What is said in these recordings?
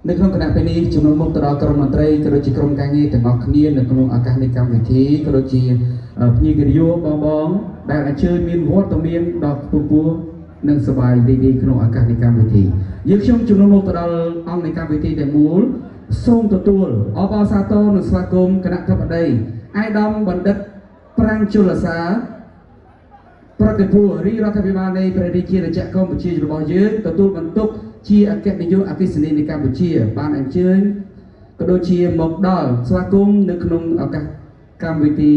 ในក្នុងគណៈពេលនេះជំនុំមុខទៅដល់ក្រុមមន្ត្រីក៏ដូចជាក្រុមការងារទាំងអស់គ្នានៅក្នុងឱកាសនៃកម្មវិធីក៏ដូចជាភ្ញៀវកិត្តិយសបងដែលអញ្ជើញមានវត្តមានដល់ពពោះនិងសប្បាយរីករាយក្នុងឱកាសនៃកម្មវិធីយើងខ្ញុំជំនុំមុខទៅដល់អង្គនៃកម្មវិធីទាំងមូលសូមទទួលអបអរសាទរនិងស្វាគមន៍គណៈធិបតីអាយដាមបណ្ឌិតប្រាំងជលសាប្រតិភូរាជរដ្ឋាភិបាលនៃព្រះរាជាណាចក្រកម្ពុជារបស់យើងទទួលបន្ទុកជាអគ្គនាយកអគ្គសេនីយ៍នៃកម្ពុជាបានអញ្ជើញក៏ដូចជាមកដល់ស្វាគមន៍នៅក្នុងឱកាសកម្មវិធី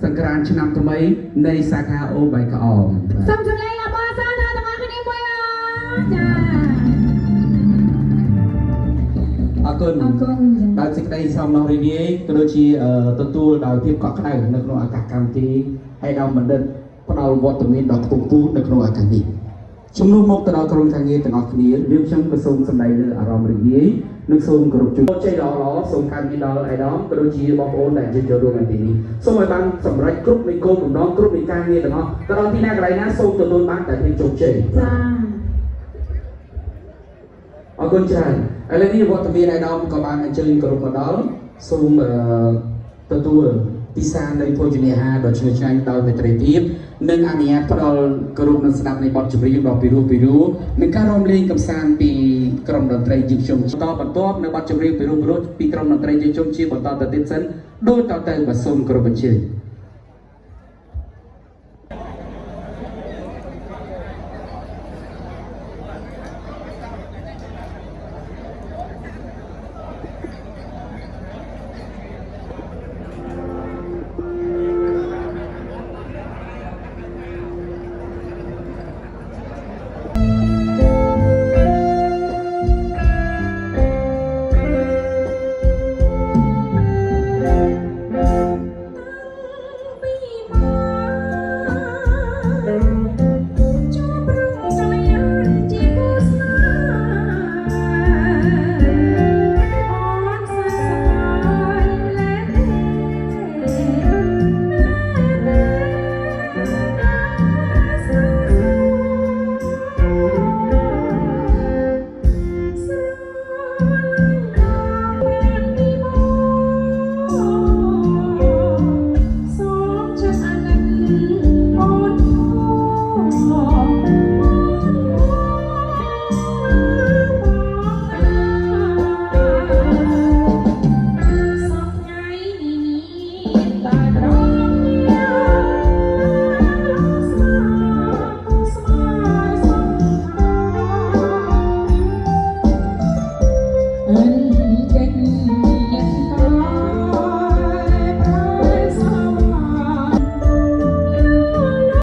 សង្ក្រាន្តឆ្នាំថ្មីនៃសាខាអូបៃកអមសូមជម្រាបអបអរសាទរទាំងអស់គ្នាមួយចាអរគុណដោយសេចក្តីសោមនស្សរីករាយក៏ដូចជាទទួលដោយភាពកក់ក្ដៅនៅក្នុងឱកាសកម្មវិធីហើយដល់បណ្ឌិតផ្ដល់វត្តមានដ៏ខ្ពង់ខ្ពស់នៅក្នុងឱកាសនេះជំនួសមកទៅដល់ក្រុមការងារទាំងអស់គ្នាយើងខ្ញុំក៏សូមសម្ដែងលើអារម្មណ៍រីករាយនិងសូមគោរពជូនជ័យល្អៗសូមកាន់ពីដល់អាយដាមក៏ដូចជាបងប្អូនដែលចូលរួមនៅទីនេះសូមឲ្យបានសម្រេចគ្រប់នៃគោលបំណងគ្រប់នៃការងារទាំងអស់ទៅដល់ទីណាកន្លែងណាសូមទទួលបានតែភាពជោគជ័យចាអរគុណច្រើនឥឡូវនេះវត្តមានអាយដាមក៏បានអញ្ជើញគោរពមកដល់សូមទទួលពិសានៃភោជនីយអាហារដ៏ឈ្ងុយឆ្ងាញ់ដោយមេត្រីភាពនិងអនុញ្ញាតផ្ដល់គោរពនិងស្ដាប់នៃបទចម្រៀងដ៏ពីរោះនិងការរាំលេងកម្សាន្តពីក្រុមតន្ត្រីយើងខ្ញុំបន្តបន្ទាប់នៅបទចម្រៀងពីរោះពីក្រុមតន្ត្រីយើងខ្ញុំជាបន្តទៅទៀតសិនដូចតទៅបាទសូមគោរពអញ្ជើញ